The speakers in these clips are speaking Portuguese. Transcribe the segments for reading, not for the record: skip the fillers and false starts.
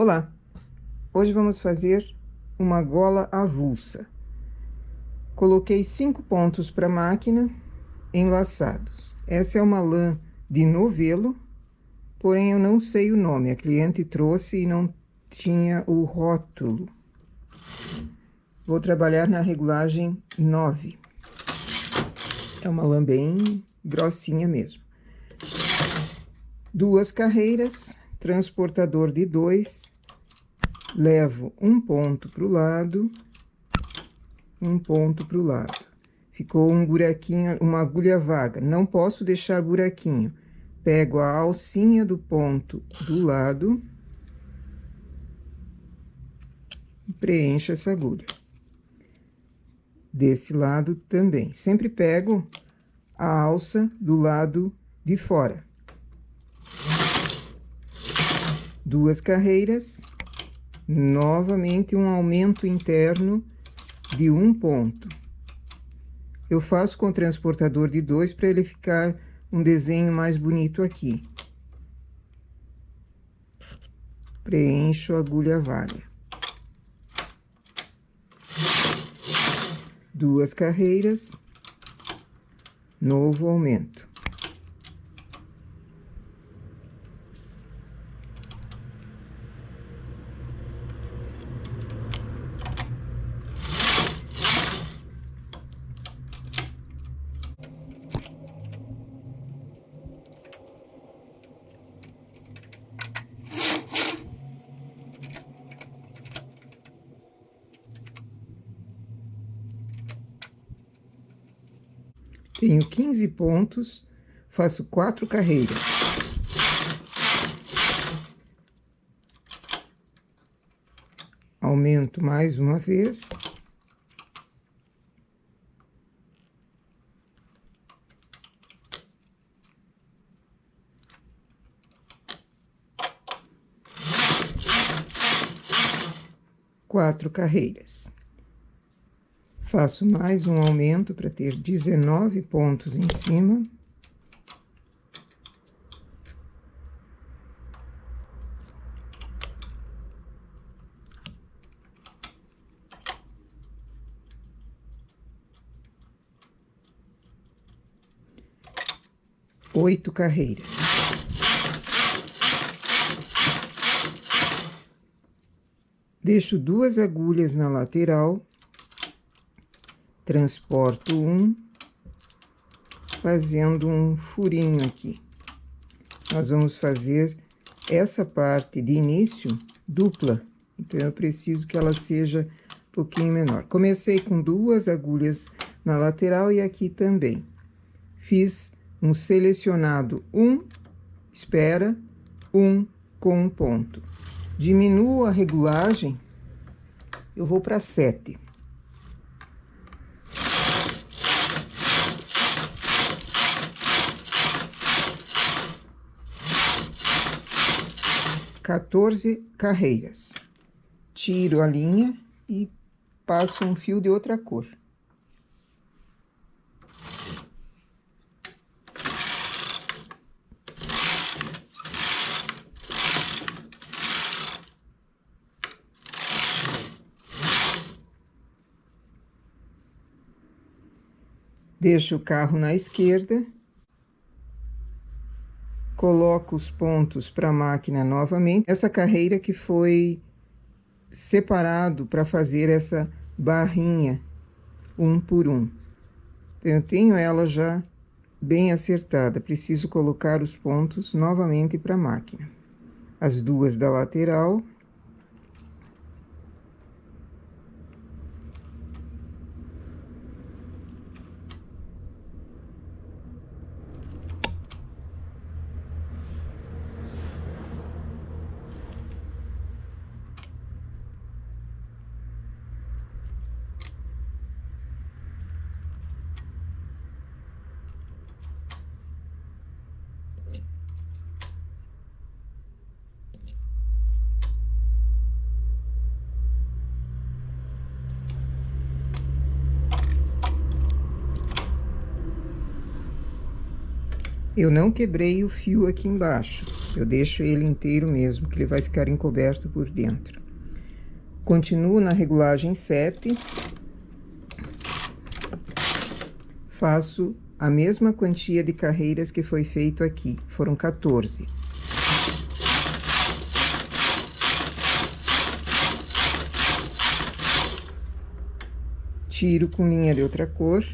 Olá! Hoje vamos fazer uma gola avulsa. Coloquei 5 pontos para a máquina enlaçados. Essa é uma lã de novelo, porém eu não sei o nome. A cliente trouxe e não tinha o rótulo. Vou trabalhar na regulagem 9. É uma lã bem grossinha mesmo. 2 carreiras, transportador de 2. Levo um ponto para o lado, um ponto para o lado. Ficou um buraquinho, uma agulha vaga. Não posso deixar buraquinho. Pego a alcinha do ponto do lado e preencho essa agulha. Desse lado também. Sempre pego a alça do lado de fora. 2 carreiras. Novamente, um aumento interno de 1 ponto. Eu faço com transportador de 2 para ele ficar um desenho mais bonito aqui. Preencho a agulha vaga. 2 carreiras. Novo aumento. Tenho 15 pontos, faço 4 carreiras. Aumento mais uma vez. Quatro carreiras. Faço mais um aumento para ter 19 pontos em cima. Oito carreiras. Deixo 2 agulhas na lateral. Transporto um, fazendo um furinho aqui. Nós vamos fazer essa parte de início dupla, então eu preciso que ela seja um pouquinho menor. Comecei com 2 agulhas na lateral e aqui também. Fiz um selecionado 1, espera, 1 com 1 ponto. Diminuo a regulagem, eu vou para 7. Quatorze carreiras. Tiro a linha e passo um fio de outra cor. Deixo o carro na esquerda. Coloco os pontos para a máquina novamente. Essa carreira que foi separado para fazer essa barrinha, 1 por 1. Então, eu tenho ela já bem acertada. Preciso colocar os pontos novamente para a máquina. As 2 da lateral. Eu não quebrei o fio aqui embaixo. Eu deixo ele inteiro mesmo, que ele vai ficar encoberto por dentro. Continuo na regulagem 7. Faço a mesma quantia de carreiras que foi feito aqui. Foram 14. Tiro com linha de outra cor.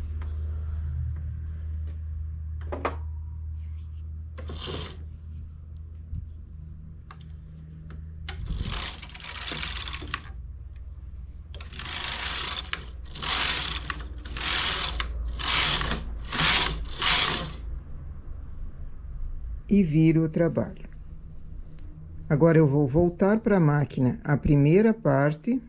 E viro o trabalho. Agora, eu vou voltar para a máquina a primeira parte.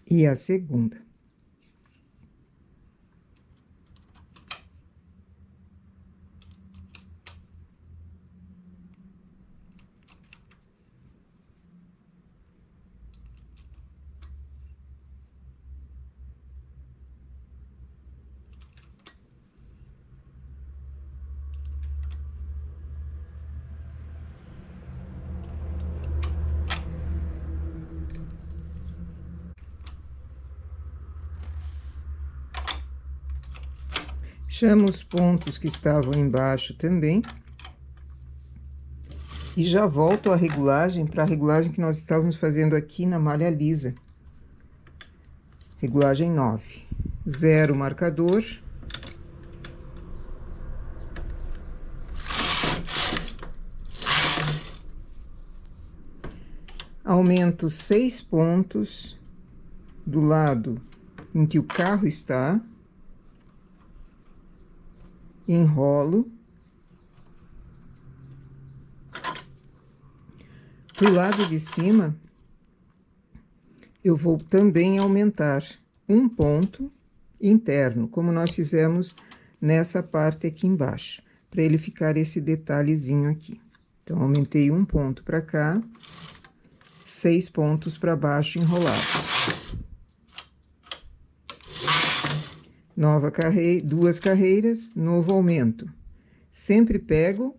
E a segunda. Chamo os pontos que estavam embaixo também. E já volto a regulagem para a regulagem que nós estávamos fazendo aqui na malha lisa. Regulagem 9. 0 marcador. Aumento 6 pontos do lado em que o carro está. Enrolo. Do lado de cima, eu vou também aumentar um ponto interno, como nós fizemos nessa parte aqui embaixo, para ele ficar esse detalhezinho aqui. Então, aumentei um ponto para cá, 6 pontos para baixo enrolados. Duas carreiras, novo aumento. Sempre pego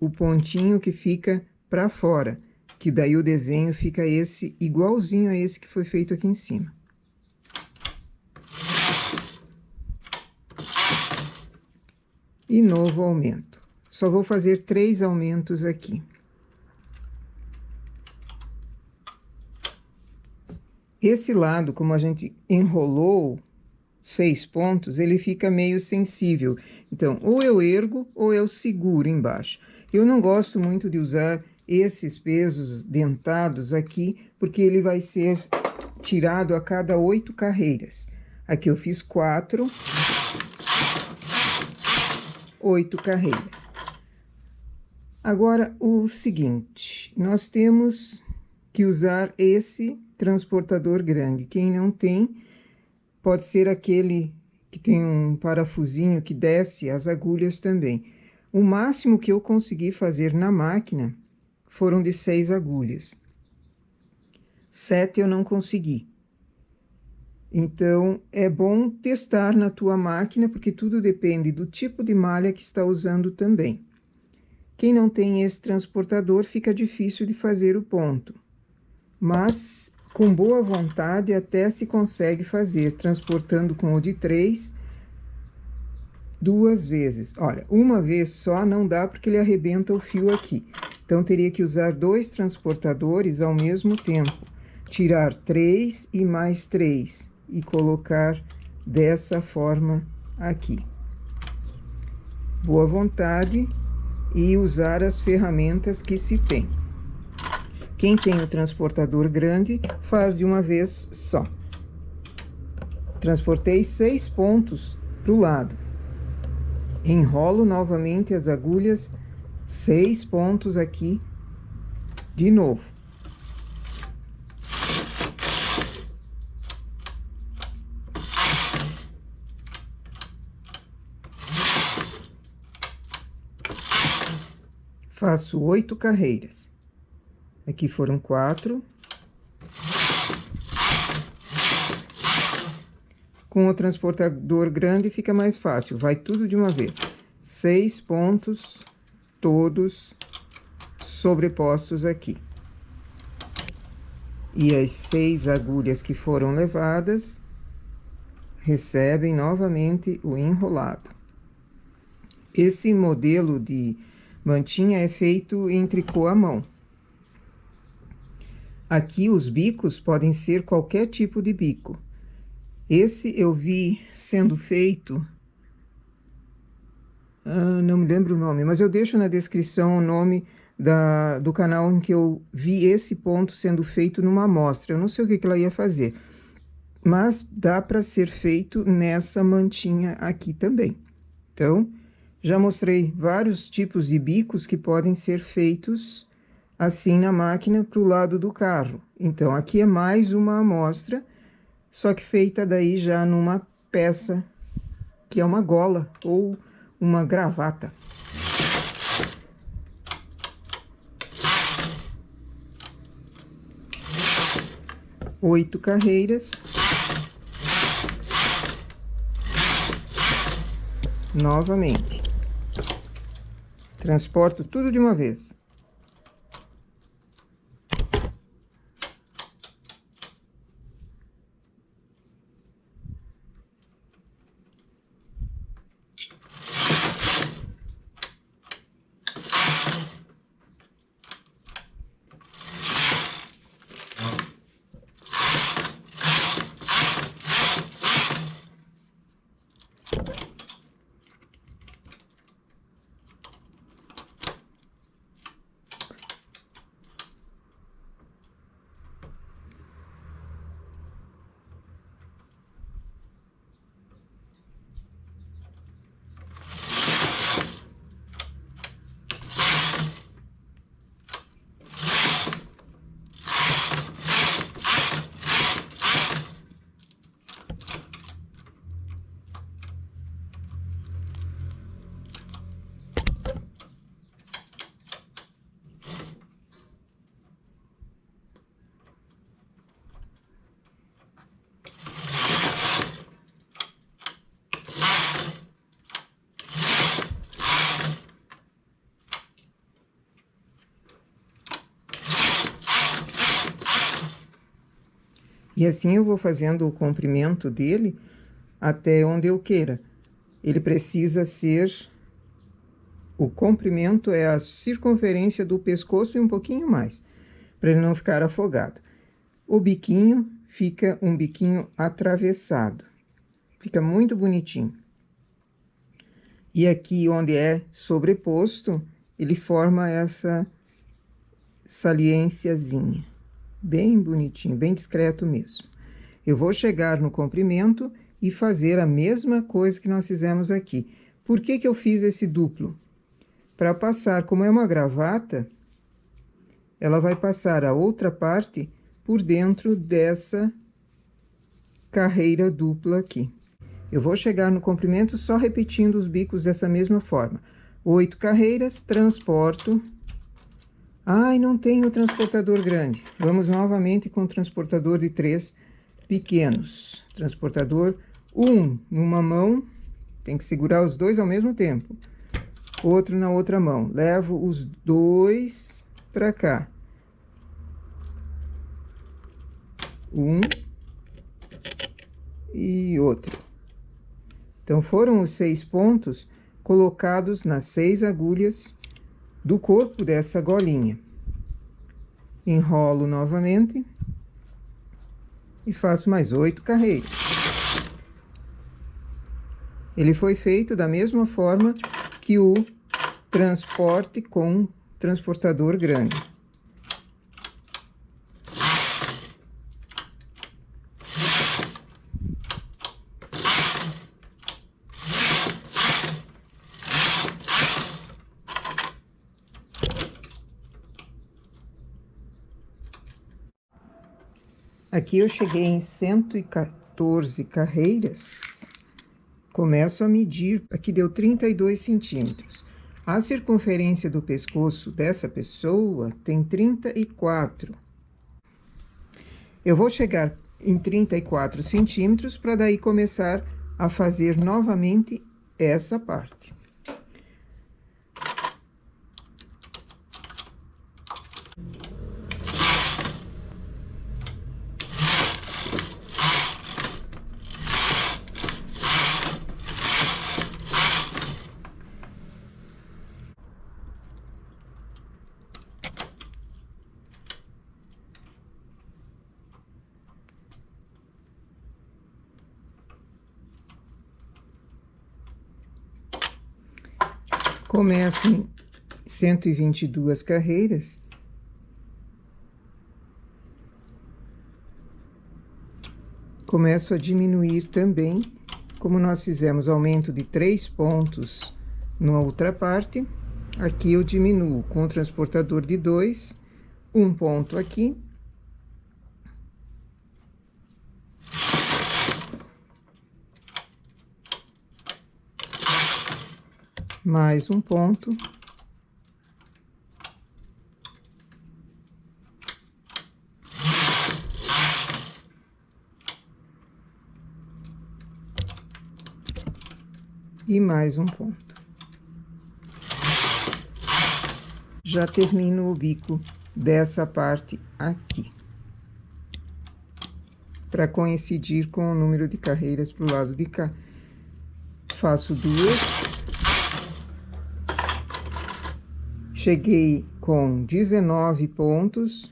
o pontinho que fica para fora, que daí o desenho fica esse, igualzinho a esse que foi feito aqui em cima. E novo aumento. Só vou fazer 3 aumentos aqui. Esse lado, como a gente enrolou 6 pontos, ele fica meio sensível. Então, ou eu ergo ou eu seguro embaixo. Eu não gosto muito de usar esses pesos dentados aqui, porque ele vai ser tirado a cada 8 carreiras. Aqui eu fiz 4, 8 carreiras. Agora, o seguinte, nós temos que usar esse transportador grande. Quem não tem, pode ser aquele que tem um parafusinho que desce as agulhas também. O máximo que eu consegui fazer na máquina foram de 6 agulhas. 7 eu não consegui. Então, é bom testar na tua máquina, porque tudo depende do tipo de malha que está usando também. Quem não tem esse transportador, fica difícil de fazer o ponto. Mas, com boa vontade, até se consegue fazer, transportando com o de 3, 2 vezes. Olha, uma vez só não dá, porque ele arrebenta o fio aqui. Então, teria que usar 2 transportadores ao mesmo tempo. Tirar 3 e mais 3 e colocar dessa forma aqui. Boa vontade e usar as ferramentas que se tem. Quem tem o transportador grande, faz de uma vez só. Transportei 6 pontos para o lado. Enrolo novamente as agulhas, 6 pontos aqui, de novo. Faço 8 carreiras. Aqui foram 4. Com o transportador grande fica mais fácil, vai tudo de uma vez. 6 pontos, todos sobrepostos aqui. E as 6 agulhas que foram levadas recebem novamente o enrolado. Esse modelo de mantinha é feito em tricô à mão. Aqui os bicos podem ser qualquer tipo de bico. Esse eu vi sendo feito, não me lembro o nome, mas eu deixo na descrição o nome do canal em que eu vi esse ponto sendo feito numa amostra. Eu não sei o que ela ia fazer, mas dá para ser feito nessa mantinha aqui também. Então, já mostrei vários tipos de bicos que podem ser feitos assim na máquina para o lado do carro. Então, aqui é mais uma amostra, só que feita daí já numa peça que é uma gola ou uma gravata. Oito carreiras. Novamente. Transporto tudo de uma vez. E assim eu vou fazendo o comprimento dele até onde eu queira. Ele precisa ser... O comprimento é a circunferência do pescoço e um pouquinho mais, para ele não ficar afogado. O biquinho fica um biquinho atravessado. Fica muito bonitinho. E aqui onde é sobreposto, ele forma essa saliênciazinha. Bem bonitinho, bem discreto mesmo. Eu vou chegar no comprimento e fazer a mesma coisa que nós fizemos aqui. Por que que eu fiz esse duplo? Para passar, como é uma gravata, ela vai passar a outra parte por dentro dessa carreira dupla aqui. Eu vou chegar no comprimento só repetindo os bicos dessa mesma forma. 8 carreiras, transporto... Ai, não tenho transportador grande. Vamos novamente com o transportador de 3 pequenos. Transportador 1 numa mão, tem que segurar os dois ao mesmo tempo. Outro na outra mão. Levo os dois para cá. Um e outro. Então, foram os 6 pontos colocados nas 6 agulhas do corpo dessa golinha. Enrolo novamente e faço mais 8 carreiras. Ele foi feito da mesma forma que o transporte com transportador grande. Aqui eu cheguei em 114 carreiras. Começo a medir, aqui deu 32 centímetros. A circunferência do pescoço dessa pessoa tem 34. Eu vou chegar em 34 centímetros para daí começar a fazer novamente essa parte. Começo em 122 carreiras. Começo a diminuir também, como nós fizemos aumento de 3 pontos na outra parte. Aqui eu diminuo com o transportador de 2, 1 ponto aqui. Mais um ponto. E mais um ponto. Já termino o bico dessa parte aqui. Para coincidir com o número de carreiras para o lado de cá. Faço 2. Cheguei com 19 pontos.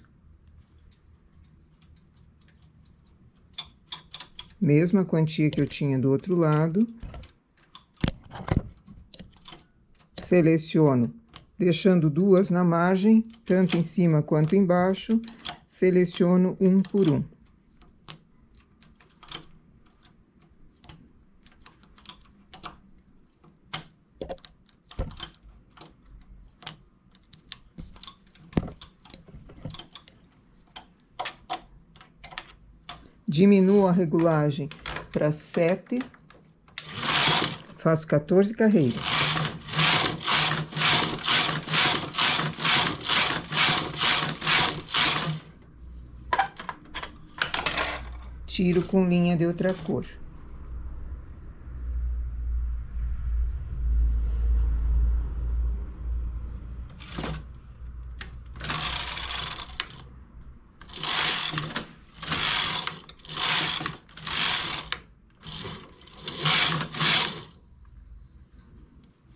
Mesma quantia que eu tinha do outro lado. Seleciono, deixando 2 na margem, tanto em cima quanto embaixo. Seleciono 1 por 1. Diminuo a regulagem para 7, faço 14 carreiras. Tiro com linha de outra cor.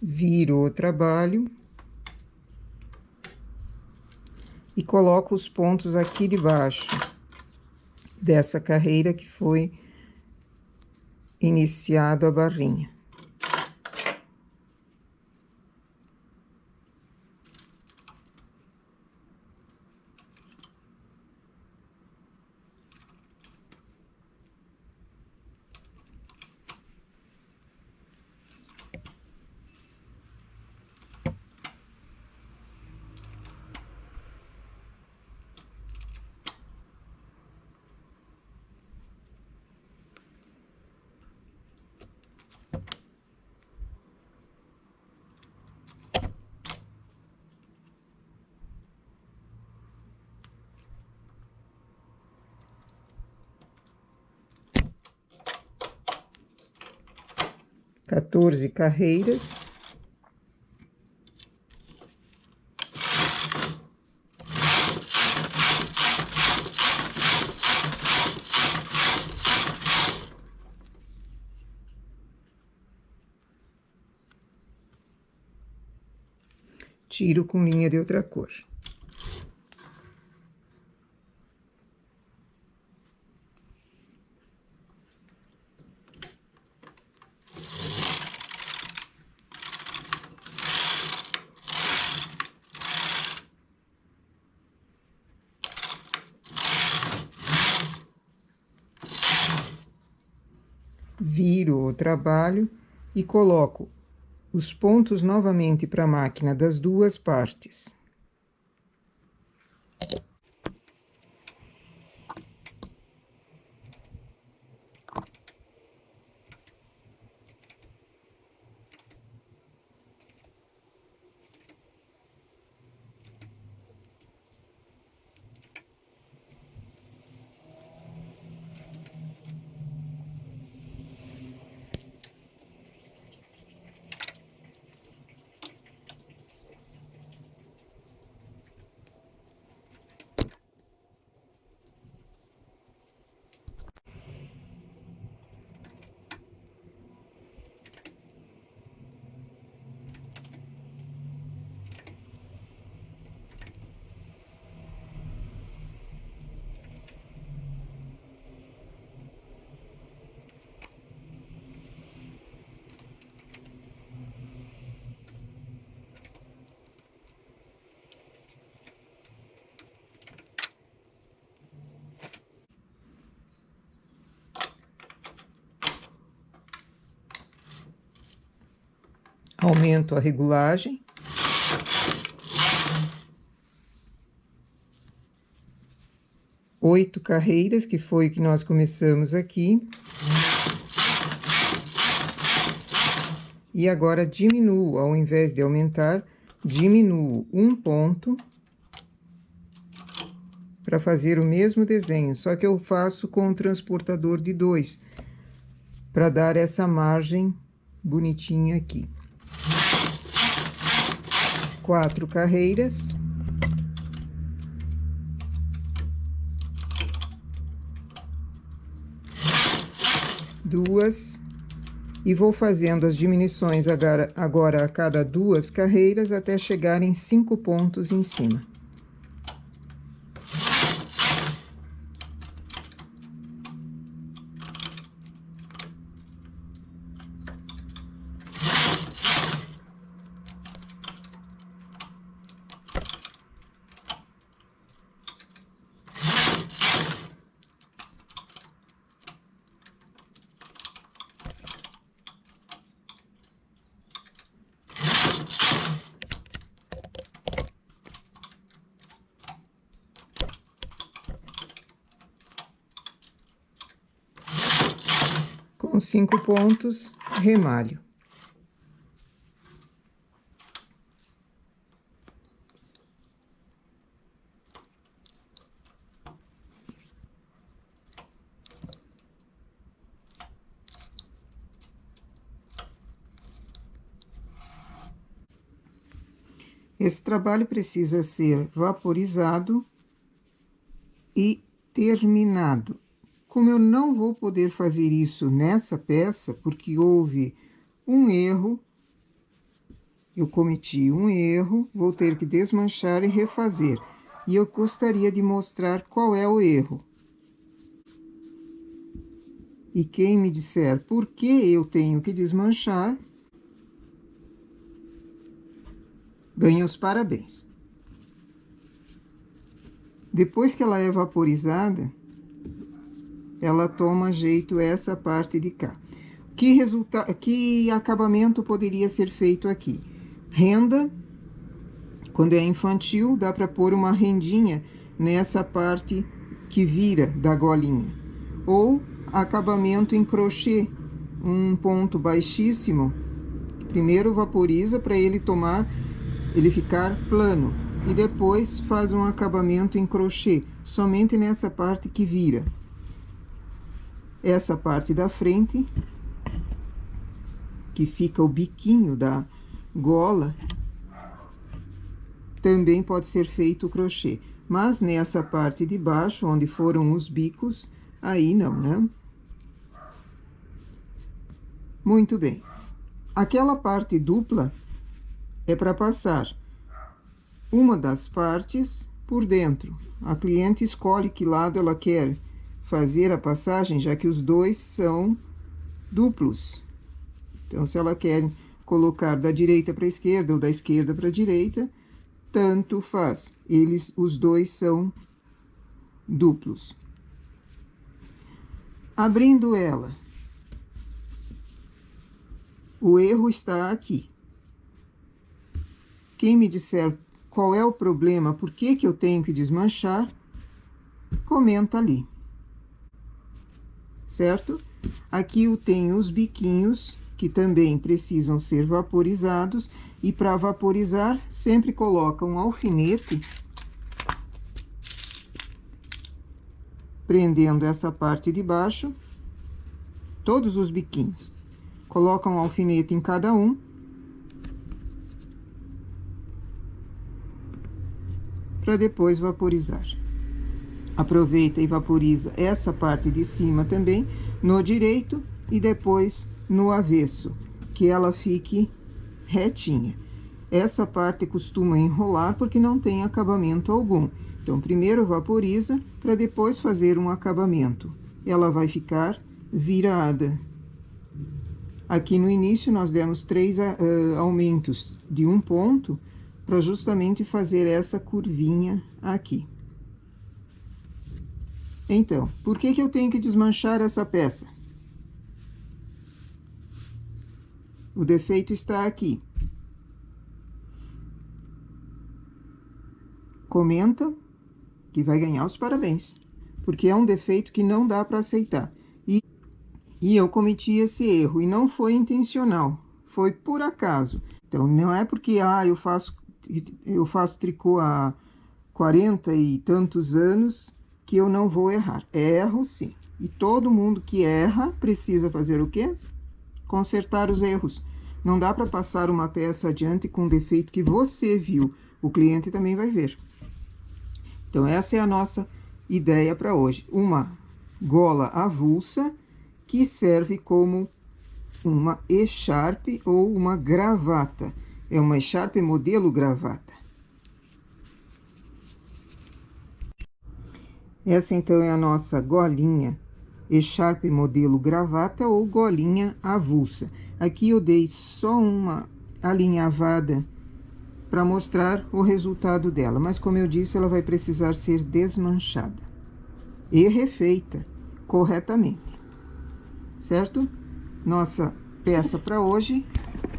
Viro o trabalho e coloco os pontos aqui de baixo dessa carreira que foi iniciado a barrinha. Quatorze carreiras. Tiro com linha de outra cor. Viro o trabalho e coloco os pontos novamente para a máquina das 2 partes. Aumento a regulagem. Oito carreiras, que foi o que nós começamos aqui. E agora diminuo, ao invés de aumentar, diminuo um ponto para fazer o mesmo desenho, só que eu faço com o transportador de 2, para dar essa margem bonitinha aqui. 4 carreiras. Duas. E vou fazendo as diminuições agora a cada 2 carreiras até chegar em 5 pontos em cima. Com 5 pontos, remalho. Esse trabalho precisa ser vaporizado e terminado. Como eu não vou poder fazer isso nessa peça, porque houve um erro, eu cometi um erro, vou ter que desmanchar e refazer. E eu gostaria de mostrar qual é o erro. E quem me disser por que eu tenho que desmanchar, ganha os parabéns. Depois que ela é vaporizada, ela toma jeito essa parte de cá. Que acabamento poderia ser feito aqui? Renda, quando é infantil, dá para pôr uma rendinha nessa parte que vira da golinha. Ou acabamento em crochê, um ponto baixíssimo. Primeiro vaporiza para ele ficar plano. E depois faz um acabamento em crochê, somente nessa parte que vira. Essa parte da frente, que fica o biquinho da gola, também pode ser feito o crochê. Mas nessa parte de baixo, onde foram os bicos, aí não, né? Muito bem. Aquela parte dupla é para passar uma das partes por dentro. A cliente escolhe que lado ela quer fazer a passagem, já que os dois são duplos. Então, se ela quer colocar da direita para a esquerda ou da esquerda para a direita, tanto faz. Os dois são duplos. Abrindo ela, o erro está aqui. Quem me disser qual é o problema, por que eu tenho que desmanchar, comenta ali. Certo? Aqui eu tenho os biquinhos, que também precisam ser vaporizados, e para vaporizar, sempre coloca um alfinete, prendendo essa parte de baixo, todos os biquinhos. Coloca um alfinete em cada um, para depois vaporizar. Aproveita e vaporiza essa parte de cima também, no direito e depois no avesso, que ela fique retinha. Essa parte costuma enrolar porque não tem acabamento algum. Então, primeiro vaporiza para depois fazer um acabamento. Ela vai ficar virada. Aqui no início nós demos 3 aumentos de 1 ponto para justamente fazer essa curvinha aqui. Então, por que eu tenho que desmanchar essa peça? O defeito está aqui. comenta que vai ganhar os parabéns, porque é um defeito que não dá para aceitar. E eu cometi esse erro, e não foi intencional, foi por acaso. Então, não é porque eu faço tricô há 40 e tantos anos que eu não vou errar. Erro sim. E todo mundo que erra precisa fazer o quê? Consertar os erros. Não dá para passar uma peça adiante com um defeito que você viu. O cliente também vai ver. Então, essa é a nossa ideia para hoje. Uma gola avulsa que serve como uma echarpe ou uma gravata. É uma echarpe modelo gravata. Essa, então, é a nossa golinha echarpe modelo gravata ou golinha avulsa. Aqui eu dei só uma alinhavada para mostrar o resultado dela, mas como eu disse, ela vai precisar ser desmanchada e refeita corretamente, certo? Nossa peça para hoje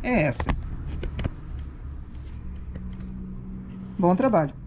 é essa. Bom trabalho!